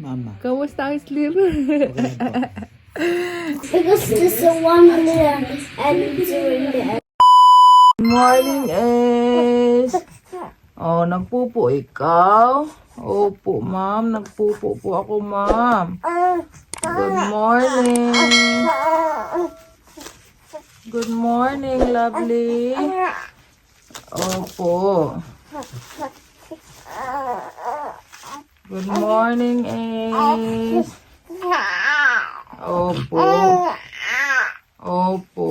Mama. Kamusta ang sleep? Because this is 100 and doing the Morning, Ace. Oh, nagpupo ikaw? Opo, ma'am. Nagpupo po ako, ma'am. Good morning. Good morning, lovely. Opo. Good morning, Ace. Opo. Opo.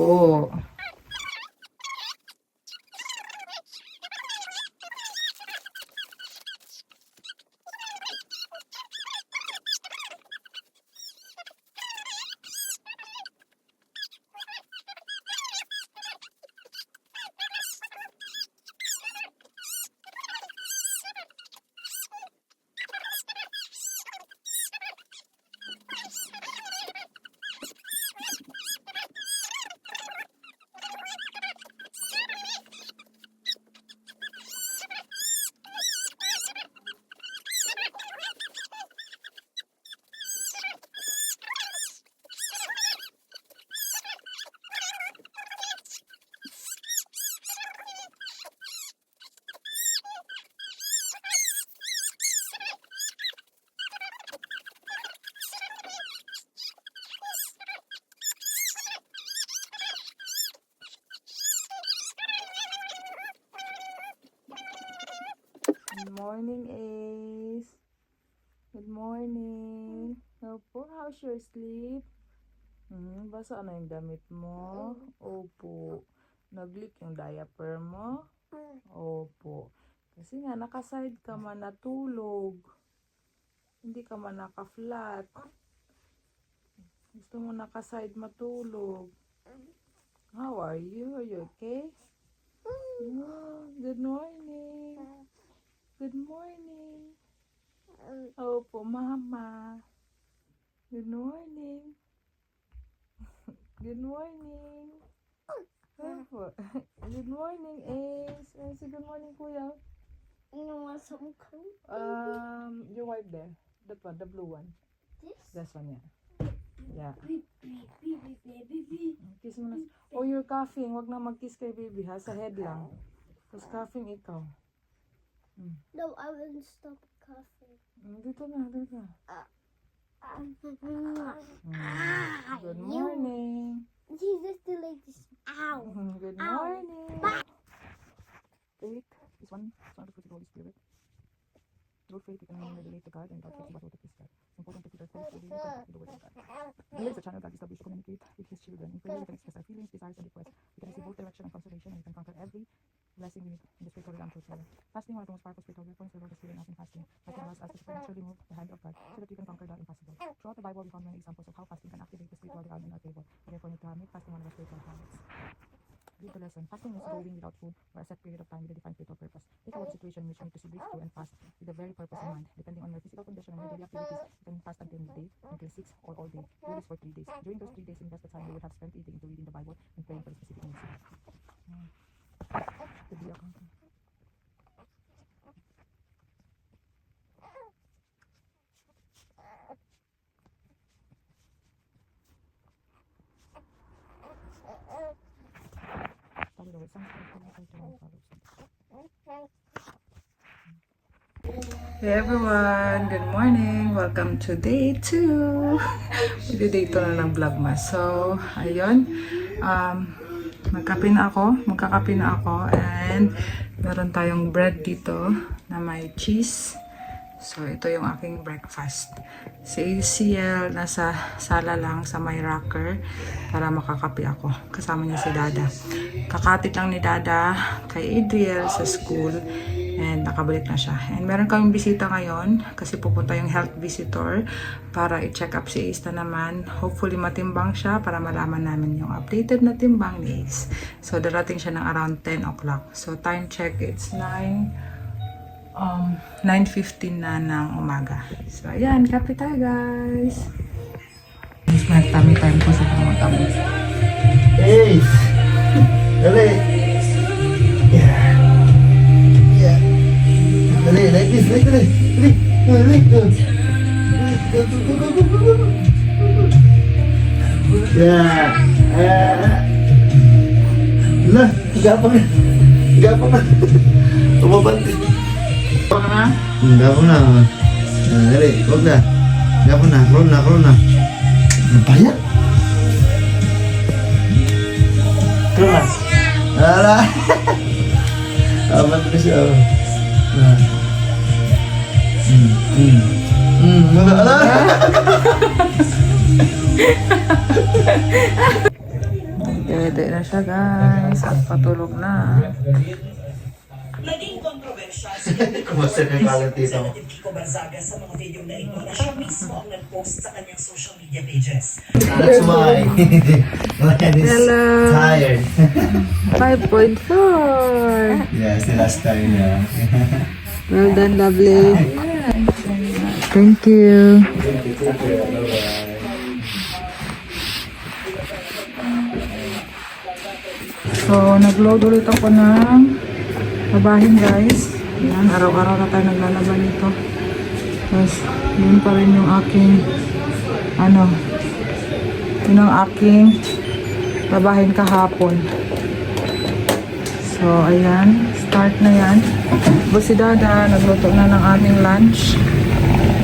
Good morning, Ace. Good morning. Opo, how's your sleep? Basa na yung damit mo? Opo. Nag-leak yung diaper mo? Opo. Kasi nga, nakaside ka man natulog. Hindi ka man naka-flat. Gusto mo nakaside matulog. How are you? Are you okay? Good morning. Good morning. Opo, mama. Good morning. Good morning. Opo. Good morning, Ace. Say good morning, Kuya. You want some coat? Your wipe there. That one, the blue one. This? This one, yeah. Yeah. Baby. Kiss mo na. Oh, you're coughing. Wag na mag-kiss kay baby, ha? Sa head lang. Tapos coughing ikaw. No, I wouldn't stop coughing. Dito na, dito na. Good morning. Jesus, the like this. Ow. Good morning. Faith is one son of the Holy Spirit. Through faith, you can relate to God, and God takes about what it is God. It's important to keep our faith fully connected to the Word of God. Here is a channel God established to communicate with His children. In prayer, we can express our feelings, desires, and requests. We can receive both direction and consolation, and we can conquer every blessing we need in the spiritual realm through prayer. Fasting, one of the most powerful spiritual weapons the Lord has given us in fasting. Fasting allows us to supernaturally move the hand of God so that we can conquer the impossible. Throughout the Bible, we found many examples of how fasting can activate the spiritual realm in our favor. Therefore, we need to make fasting one of our spiritual habits. Read the lesson. Fasting means going without food for a set period of time with a defined spiritual purpose. Take a work situation in which you need to see brief through and fast with the very purpose in mind. Depending on your physical condition and your daily activities, you can fast until midday, until 6, or all day. Do this for 3 days. During those 3 days, invest the time you would have spent eating into reading the Bible and praying for a specific needs. To be accounting. Hey everyone, good morning. Welcome to day 2. Day 2 na ng vlogmas. So, ayun. Magkakape na ako and meron tayong bread dito na may cheese. So, ito yung aking breakfast. Si ACL nasa sala lang sa may rocker para makakape ako. Kasama niya si Dada. Kakatid lang ni Dada kay Adriel sa school and nakabalik na siya. And meron kaming bisita ngayon kasi pupunta yung health visitor para i-check up si Ace na naman. Hopefully matimbang siya para malaman namin yung updated na timbang ni Ace. So, darating siya ng around 10 o'clock. So, time check, it's 9:15 na ng umaga. So, ayan. Kape tayo, guys. Tummy time ko sa mga kami. Ace! Dali! Yeah! Yeah! Dali! Ace, dali, dali. Dali, dali. Go, go, go, go, go, go, go. Yeah. Lah, gapang na. Gapang na. Tumabanti. Ano na? Gapang na. Dali, huwag na. Gapang na, crawl na, crawl na. Ano pa yan? Crawl na. Ala. Aman na siya. Ala. Dede na siya guys. At patulog na. Naging kontrobersyal si Kumusta na yung Valentino? Representative Kiko Barzaga sa mga video na ito na siya mismo ang nag-post sa kanyang social media pages. That's why. Ryan is Hello. tired. 5.4. Yes, the last time, yeah. Well done, lovely. Thank you. So, nag-load ulit ako ng labahin guys. Yan, araw-araw na tayo naglalaban nito. Tapos, yun pa rin yung aking yun ang aking labahin kahapon. So, ayan. Start na yan. Tapos si Dada, nagluto na ng aming lunch.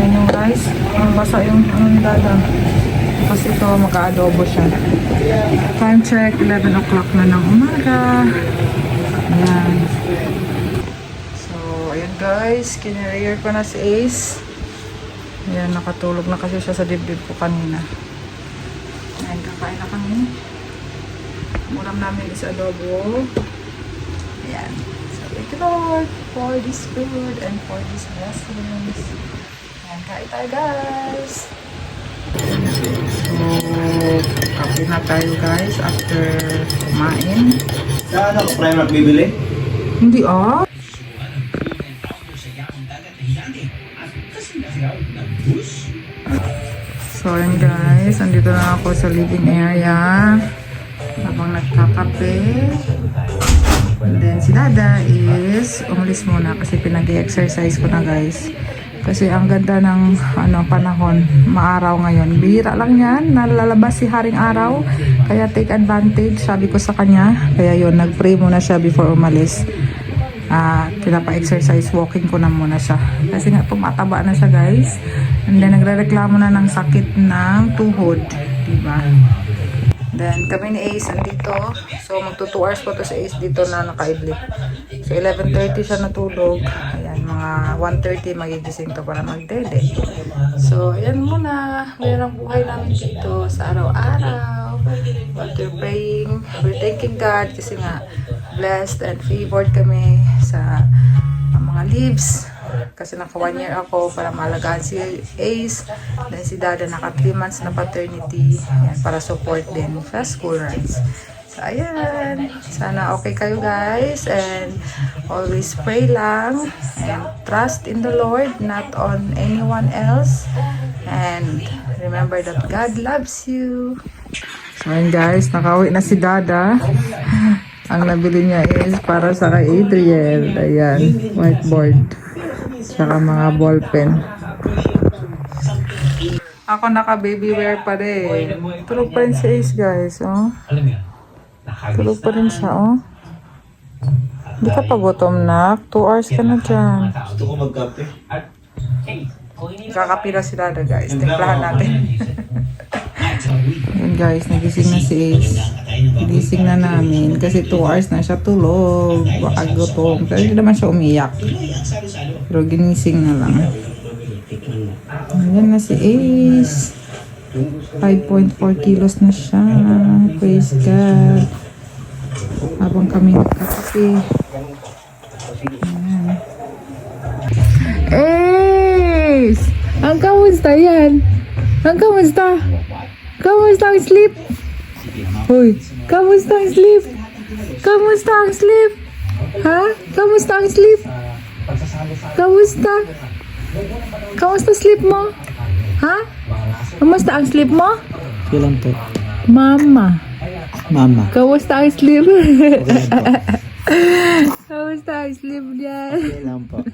Yan yung rice. Ang basa yung ni Dada. Tapos ito, mag-aadobo siya. Time check, 11 o'clock na ng umaga. Ayan. So, ayan guys. Kinirier ko na si Ace. Ayan, nakatulog na kasi siya sa dibdib ko kanina. Ayan, kakain na kami. Ang ulam namin is adobo. Ayan. So, thank you Lord for this food and for these blessings. Ayan, kain tayo guys. So, kape na tayo guys after kumain. Saan ako primer bibili? Hindi ah. So, ayan guys. Andito na ako sa living area. Habang nagkakape. And then si Dada is umalis muna kasi pinag-exercise ko na guys. Kasi ang ganda ng panahon, maaraw ngayon. Bihira lang yan, nalalabas si Haring Araw. Kaya take advantage, sabi ko sa kanya. Kaya yun, nag-pray muna siya before umalis. Pinapa-exercise, walking ko na muna siya. Kasi nga tumataba na siya guys. And then nagre-reklamo na ng sakit ng tuhod. Diba? Then kami ni Ace andito. So magto 2 hours pa to si Ace dito na nakaidlip. So 11:30 siya natulog. Ayan, mga 1:30 magigising to para magdede. So ayan muna. Ganyan ang buhay namin dito sa araw-araw. While we're praying, we're thanking God kasi nga blessed and favored kami sa mga leaves. Kasi naka 1 year ako para maalagaan si Ace. Then si Dada naka 3 months na paternity. Ayan, para support din sa school runs. So ayan, sana okay kayo guys. And always pray lang. And trust in the Lord, not on anyone else. And remember that God loves you. So ayan guys, nakauwi na si Dada. Ang nabili niya is para sa kay Adriel. Ayan, whiteboard. Tsaka mga ballpen. Ako naka-baby wear pa rin. Tulog pa rin si Ace guys, oh. Tulog pa rin siya, oh. Hindi ka pa gutom, nak. 2 hours ka na dyan. Gusto ko magkape. Kakapila si Dada guys. Timplahan natin. Ayan guys, nagising na si Ace. Nagising na namin. Kasi 2 hours na siya tulog. Baka gutom. Pero hindi naman siya umiyak. Pero ginising na lang. Ayan na si Ace. 5.4 kilos na siya. Praise God. Habang kami nagkakape. Ayan. Ace! Ang kamusta yan? Ang kamusta? Kamusta ang sleep? Hoy, kamusta ang sleep? Kamusta ang sleep? Ha? Kamusta ang sleep? Kamusta? Kamusta sleep mo? Ha? Kamusta ang sleep mo? Kailan to? Mama. Mama. Kamusta ang sleep? Kamusta ang sleep niya? Kailan po?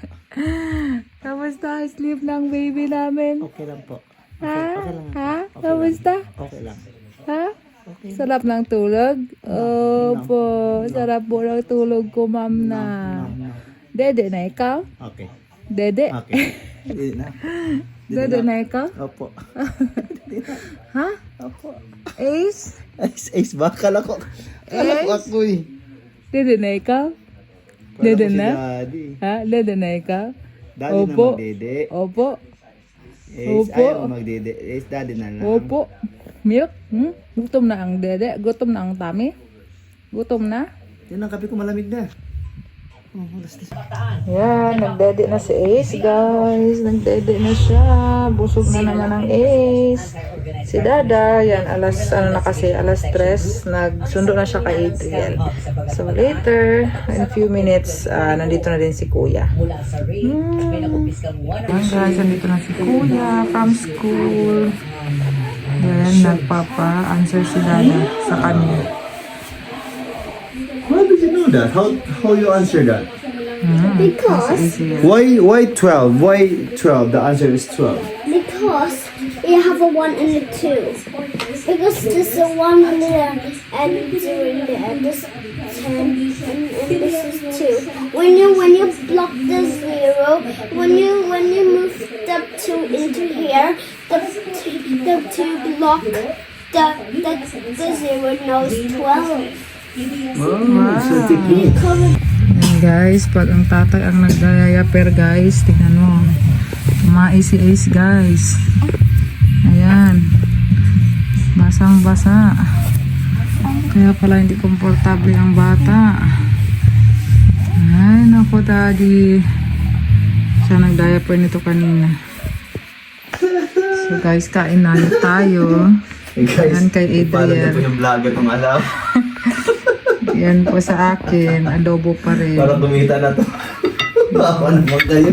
Kamusta? Sleep ng baby namin? Okay lang po. Ha? Okay lang. Ha? Kamusta? Okay lang. Ha? Sarap ng tulog? Opo. Sarap po ng tulog ko, ma'am na. Dede na ikaw? Okay. Dede? Okay. Hindi na. Dede na ikaw? Opo. Ha? Opo. Ace? Ace ba? Kala ko ako eh. Dede na ikaw? Kala Dede ko si na? Daddy. Ha? Dede na ikaw? Daddy Opo. na magdede. Opo. Ace, Opo. ayaw magdede. Ace, daddy na lang. Opo. Milk? Gutom na ang dede? Gutom na ang tummy? Gutom na? Yan ang kape ko malamig na. Oh, alas 10. Yan, nagdede na si Ace, guys. Nagdede na siya. Busog na naman ang Ace. Si Dada, yan, alas 3, nagsundo na siya kay Adriel. So later, in a few minutes, nandito na din si Kuya. Mula sa raid, pinakumpiskang Yan guys, nandito na si Kuya from school. Yan, nagpapa-answer si Dada sa kanya. How did you know that? How you answer that? Because Why 12? Why 12? The answer is 12. because you have a 1 and a 2. Because there's a 1 and a 0 in there. There's 10 and this is 2. When you block the 0, when you move the 2 into here, the 2 block the 0 knows 12. So technique. Yan guys, pag ang tatay ang nagdayaper guys, tingnan mo. Mais si Ace guys. Ayan. Basang basa. Kaya pala hindi komportable ang bata. Ay, naku daddy. Siya nagdiaper nito kanina. So guys, kain na ulit tayo. Hey guys, Yan kay follow Adriel. na po yung vlogger kung alam. Yan po sa akin, adobo pa rin. Para kumita na to. Bawa naman kayo.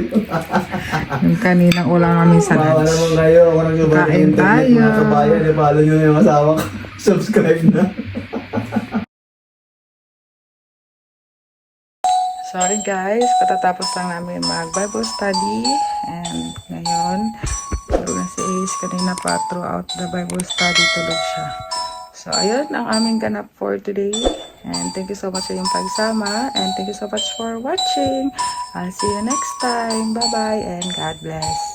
Yung kaninang ulam namin sa Bawa lunch. naman kayo. Parang yung Kain internet, tayo. mga kabayan. Follow nyo na yung asawa ko. Subscribe na. Sorry guys, katatapos lang namin mag-Bible study. And ngayon, tulog na si Ace. Kanina pa throughout the Bible study, tulog siya. So, ayun ang aming ganap for today. And thank you so much sa iyong pagsama. And thank you so much for watching. I'll see you next time. Bye-bye and God bless.